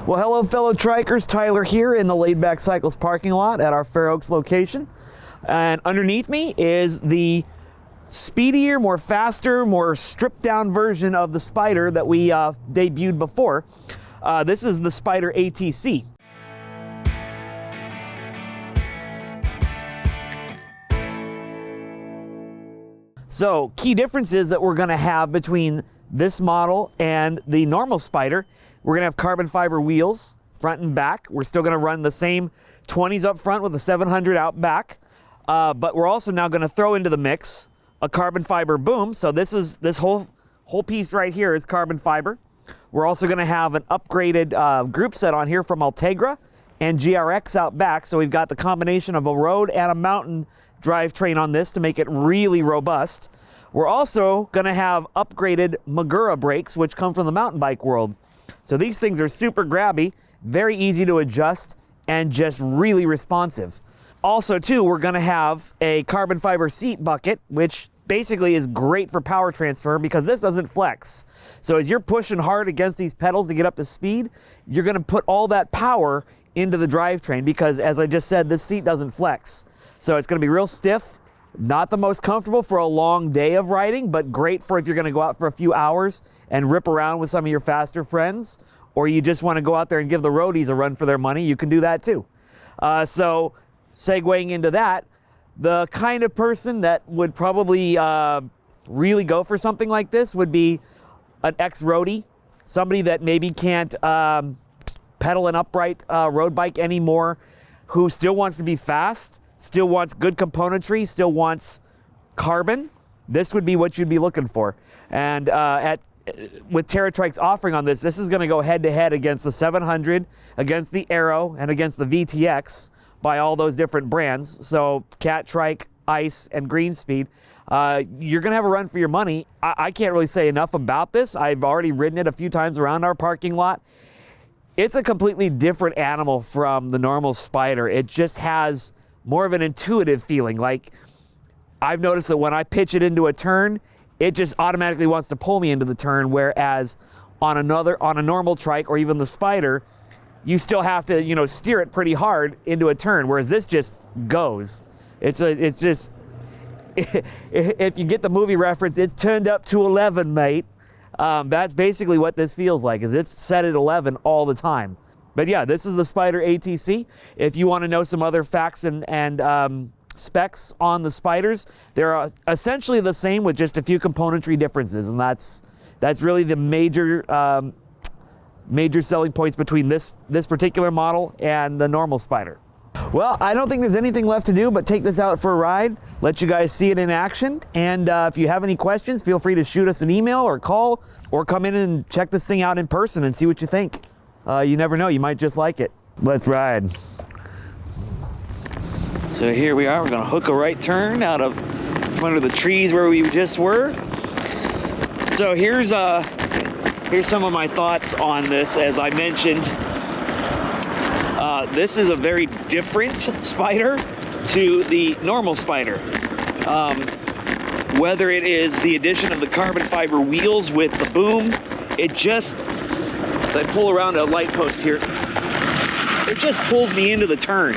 Well, hello fellow trikers, Tyler here in the Laid Back Cycles parking lot at our Fair Oaks location. And underneath me is the speedier, more faster, more stripped down version of the Spyder that we debuted before. This is the Spyder ATC. So key differences that we're gonna have between this model and the normal Spyder: we're gonna have carbon fiber wheels, front and back. We're still gonna run the same 20s up front with a 700 out back, but we're also now gonna throw into the mix a carbon fiber boom. So this whole piece right here is carbon fiber. We're also gonna have an upgraded group set on here from Ultegra and GRX out back. So we've got the combination of a road and a mountain drivetrain on this to make it really robust. We're also gonna have upgraded Magura brakes, which come from the mountain bike world. So these things are super grabby, very easy to adjust, and just really responsive. Also too, we're gonna have a carbon fiber seat bucket, which basically is great for power transfer because this doesn't flex. So as you're pushing hard against these pedals to get up to speed, you're gonna put all that power into the drivetrain because, as I just said, this seat doesn't flex. So it's gonna be real stiff, not the most comfortable for a long day of riding, but great for if you're gonna go out for a few hours and rip around with some of your faster friends, or you just wanna go out there and give the roadies a run for their money, you can do that too. So segueing into that, the kind of person that would probably really go for something like this would be an ex-roadie, somebody that maybe can't pedal an upright road bike anymore, who still wants to be fast, still wants good componentry, still wants carbon. This would be what you'd be looking for. And with TerraTrike's offering on this is gonna go head to head against the 700, against the Aero, and against the VTX by all those different brands. So Cat Trike, Ice, and Greenspeed. You're gonna have a run for your money. I can't really say enough about this. I've already ridden it a few times around our parking lot. It's a completely different animal from the normal Spyder. It just has more of an intuitive feeling. Like, I've noticed that when I pitch it into a turn, it just automatically wants to pull me into the turn, whereas on a normal trike or even the Spyder, you still have to, steer it pretty hard into a turn, whereas this just goes. It's just, if you get the movie reference, it's turned up to 11, mate. That's basically what this feels like, is it's set at 11 all the time. But yeah, this is the Spyder ATC. If you want to know some other facts and specs on the Spyders, they're essentially the same with just a few componentry differences, and that's really the major selling points between this particular model and the normal Spyder. Well, I don't think there's anything left to do but take this out for a ride, let you guys see it in action, and if you have any questions, feel free to shoot us an email or call, or come in and check this thing out in person and see what you think. You never know, you might just like it. Let's ride. So here we are, we're gonna hook a right turn out of from under the trees where we just were. So here's some of my thoughts on this. As I mentioned, this is a very different Spyder to the normal Spyder. Whether it is the addition of the carbon fiber wheels with the boom, it just, as I pull around a light post here, it just pulls me into the turn.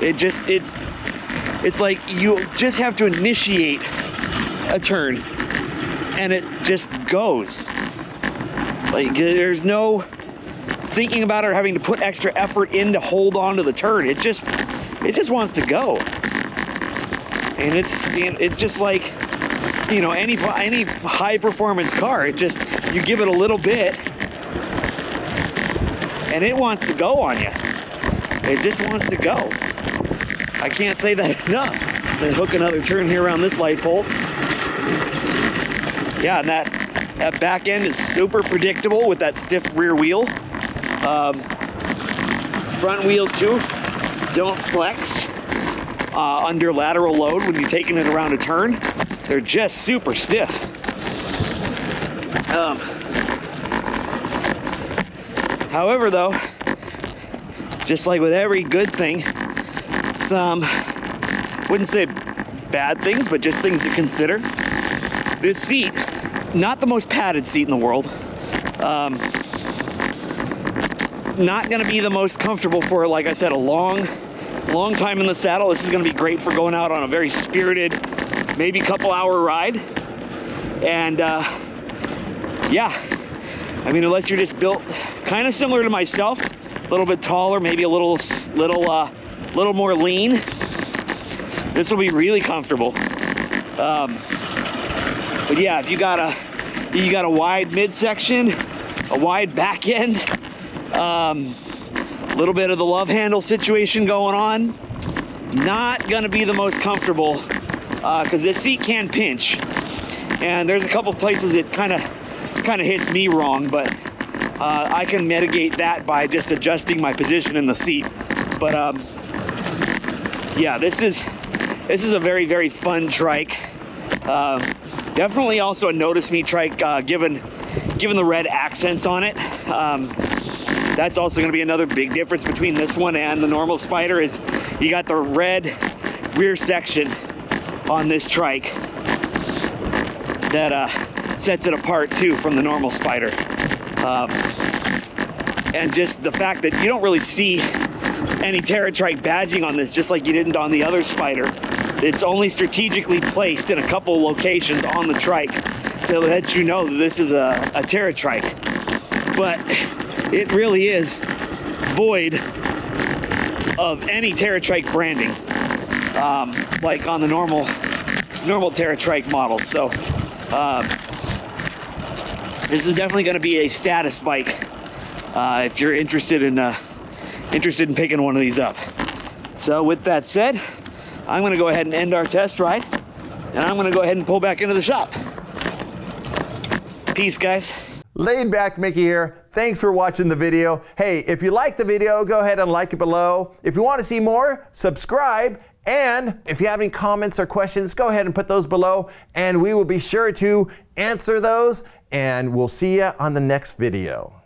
It's like you just have to initiate a turn and it just goes. Like, there's no thinking about it or having to put extra effort in to hold on to the turn. It just wants to go. And it's just like, any high performance car, you give it a little bit and it wants to go on you. It just wants to go. I can't say that enough. Then hook another turn here around this light pole. Yeah, and that back end is super predictable with that stiff rear wheel. Front wheels too don't flex under lateral load when you're taking it around a turn. They're just super stiff. However though, just like with every good thing, some, wouldn't say bad things, but just things to consider. This seat, not the most padded seat in the world. not gonna be the most comfortable for, like I said, a long time in the saddle. This is gonna be great for going out on a very spirited, maybe couple-hour ride. And yeah, I mean, unless you're just built kind of similar to myself, a little bit taller, maybe a little more lean, this will be really comfortable. But yeah, if you got a wide midsection, a wide back end, a little bit of the love handle situation going on, not gonna be the most comfortable, because this seat can pinch, and there's a couple places it kind of hits me wrong, but I can mitigate that by just adjusting my position in the seat. But yeah, this is a very, very fun trike. Definitely also a notice me trike, given the red accents on it. That's also going to be another big difference between this one and the normal Spyder, is you got the red rear section on this trike that sets it apart too from the normal Spyder. And just the fact that you don't really see any TerraTrike badging on this, just like you didn't on the other Spyder. It's only strategically placed in a couple locations on the trike to let you know that this is a TerraTrike. But it really is void of any TerraTrike branding, like on the normal TerraTrike model. So this is definitely going to be a status bike if you're interested in picking one of these up. So with that said, I'm going to go ahead and end our test ride, and I'm going to go ahead and pull back into the shop. Peace, guys. Laid Back Mickey here. Thanks for watching the video. Hey, if you like the video, go ahead and like it below. If you want to see more, subscribe. And if you have any comments or questions, go ahead and put those below, and we will be sure to answer those. And we'll see you on the next video.